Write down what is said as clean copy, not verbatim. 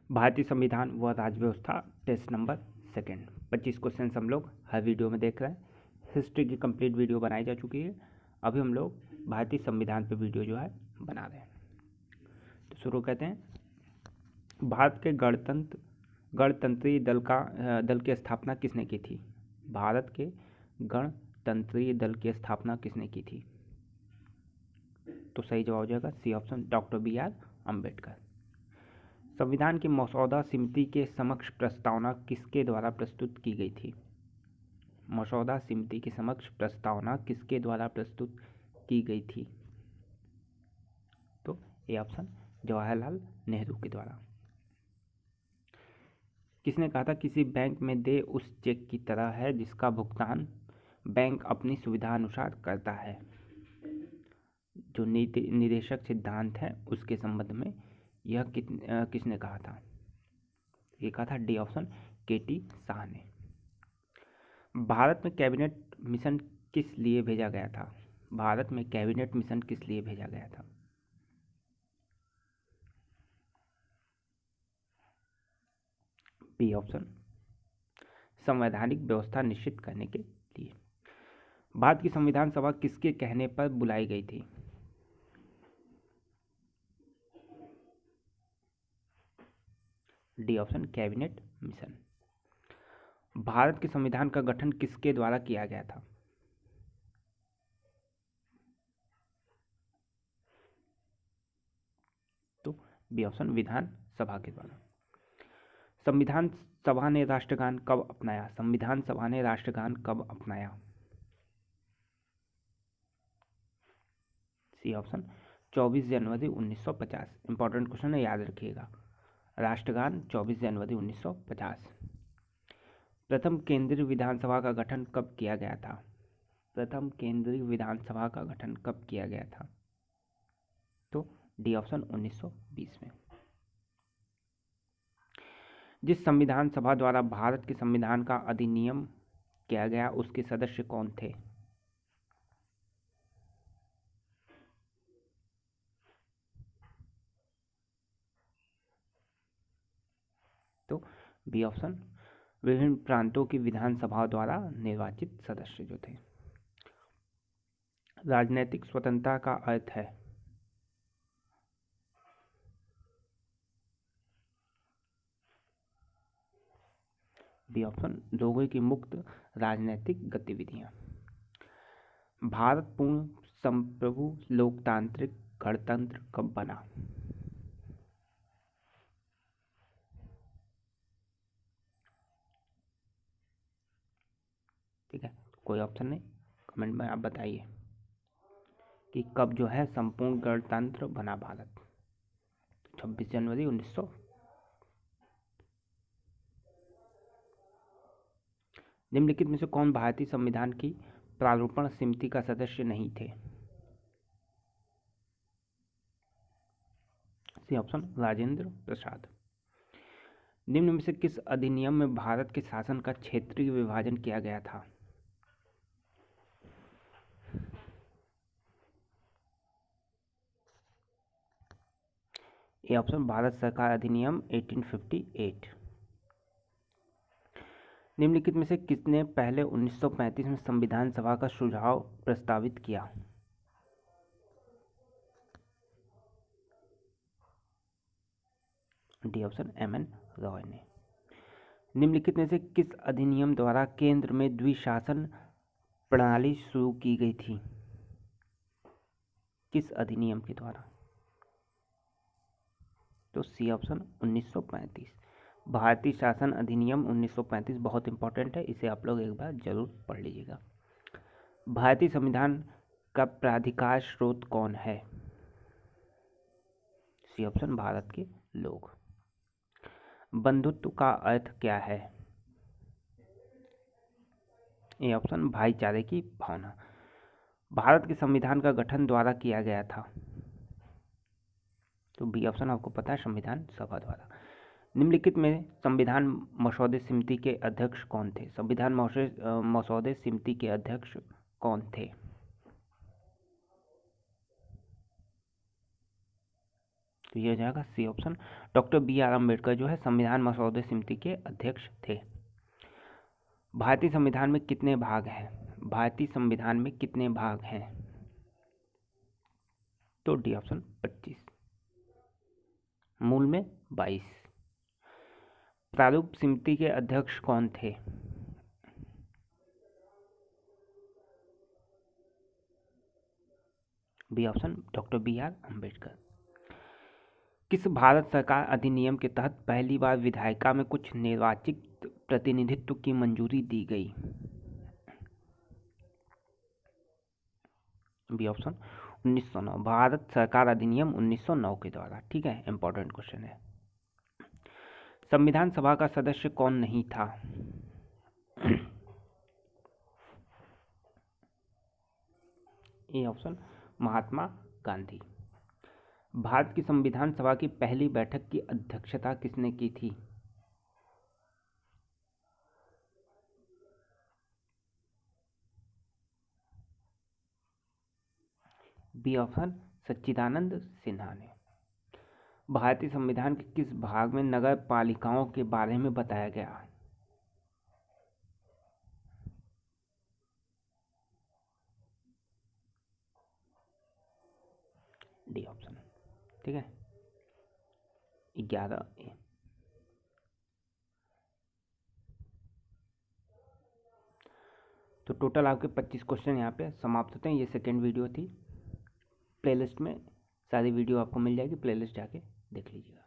भारतीय संविधान व राज्य व्यवस्था टेस्ट नंबर 2 25 क्वेश्चन हम लोग हर वीडियो में देख रहे हैं। हिस्ट्री की कंप्लीट वीडियो बनाई जा चुकी है। अभी हम लोग भारतीय संविधान पे वीडियो जो है बना रहे हैं। तो शुरू करते हैं। भारत के गणतंत्रीय दल की स्थापना किसने की थी? भारत के गणतंत्रीय दल की स्थापना किसने की थी? तो सही जवाब हो जाएगा C option, doctor BR Ambedkar. संविधान की मसौदा समिति के समक्ष प्रस्तावना किसके द्वारा प्रस्तुत की गई थी? मसौदा समिति के समक्ष प्रस्तावना किसके द्वारा प्रस्तुत की गई थी? तो ए ऑप्शन, जवाहरलाल नेहरू के द्वारा। किसने कहा था किसी बैंक में दे उस चेक की तरह है जिसका भुगतान बैंक अपनी सुविधा अनुसार करता है? जो नीति निदेशक सिद्धांत है उसके संबंध में यह किसने कहा था? ये कहा था डी ऑप्शन, KT शाह ने। भारत में कैबिनेट मिशन किस लिए भेजा गया था? भारत में कैबिनेट मिशन किस लिए भेजा गया था? बी ऑप्शन, संवैधानिक व्यवस्था निश्चित करने के लिए। भारत की संविधान सभा किसके कहने पर बुलाई गई थी? D option, cabinet mission. Bharat के संविधान का गठन किसके द्वारा किया गया था? तो बी ऑप्शन, विधान सभा के द्वारा। संविधान सभा ने राष्ट्रगान कब अपनाया? संविधान सभा ने राष्ट्रगान कब अपनाया? सी ऑप्शन, 24 जनवरी 1950। इंपॉर्टेंट क्वेश्चन है, याद रखिएगा। राष्ट्रगान 24 जनवरी 1950। प्रथम केंद्रीय विधानसभा का गठन कब किया गया था? प्रथम केंद्रीय विधानसभा का गठन कब किया गया था? तो डी ऑप्शन, 1920 में। जिस संविधान सभा द्वारा भारत के संविधान का अधिनियम किया गया उसके सदस्य कौन थे? तो बी ऑप्शन, विभिन्न प्रांतों की विधानसभा द्वारा निर्वाचित सदस्य जो थे। राजनीतिक स्वतंत्रता का अर्थ है? बी ऑप्शन, लोगों की मुक्त राजनीतिक गतिविधियां। भारत पूर्ण संप्रभु लोकतांत्रिक गणतंत्र कब बना? ठीक है, कोई ऑप्शन नहीं, कमेंट में आप बताइए कि कब जो है संपूर्ण गणतंत्र बना भारत। 26 जनवरी 1900। निम्नलिखित में से कौन भारतीय संविधान की प्रारूपण समिति का सदस्य नहीं थे? C option, Rajendra Prasad. निम्न में से किस अधिनियम में भारत के शासन का क्षेत्रीय विभाजन किया गया था? ए ऑप्शन, भारत सरकार अधिनियम 1858। निम्नलिखित में से किसने पहले 1935 में संविधान सभा का सुझाव प्रस्तावित किया? डी ऑप्शन, MN रॉय ने। निम्नलिखित में से किस अधिनियम द्वारा केंद्र में द्विशासन प्रणाली शुरू की गई थी? किस अधिनियम के द्वारा? तो सी ऑप्शन, 1935। भारतीय शासन अधिनियम 1935 बहुत इंपॉर्टेंट है, इसे आप लोग एक बार जरूर पढ़ लीजिएगा। भारतीय संविधान का प्राधिकार स्रोत कौन है? सी ऑप्शन, भारत के लोग। बंधुत्व का अर्थ क्या है? ए ऑप्शन, भाईचारे की भावना। भारत के संविधान का गठन द्वारा किया गया था? तो बी ऑप्शन आपको पता है, संविधान सभा द्वारा। निम्नलिखित में संविधान मसौदे समिति के अध्यक्ष कौन थे? संविधान मसौदे समिति के अध्यक्ष कौन थे? तो ये हो जाएगा C option. Doctor B R Ambedkar जो है संविधान मसौदे समिति के अध्यक्ष थे। भारतीय संविधान में कितने भाग हैं? भारतीय संविधान में कितने भाग हैं? तो डी ऑप्शन 25। मूल में 22। प्रारूप समिति के अध्यक्ष कौन थे? B option doctor B R Ambedkar. किस भारत सरकार अधिनियम के तहत पहली बार विधायिका में कुछ निर्वाचित प्रतिनिधित्व की मंजूरी दी गई? B option 1909। भारत सरकार अधिनियम 1909 के द्वारा। ठीक है, इंपॉर्टेंट क्वेश्चन है। संविधान सभा का सदस्य कौन नहीं था? A option Mahatma Gandhi. भारत की संविधान सभा की पहली बैठक की अध्यक्षता किसने की थी? बी ऑप्शन सच्चिदानंद सिन्हा ने। भारतीय संविधान के किस भाग में नगर पालिकाओं के बारे में बताया गया? D option. ठीक है, 11A। तो टोटल आपके 25 क्वेश्चन यहाँ पे समाप्त होते हैं। ये सेकेंड वीडियो थी। प्लेलिस्ट में सारी वीडियो आपको मिल जाएगी, प्लेलिस्ट जाके देख लीजिएगा।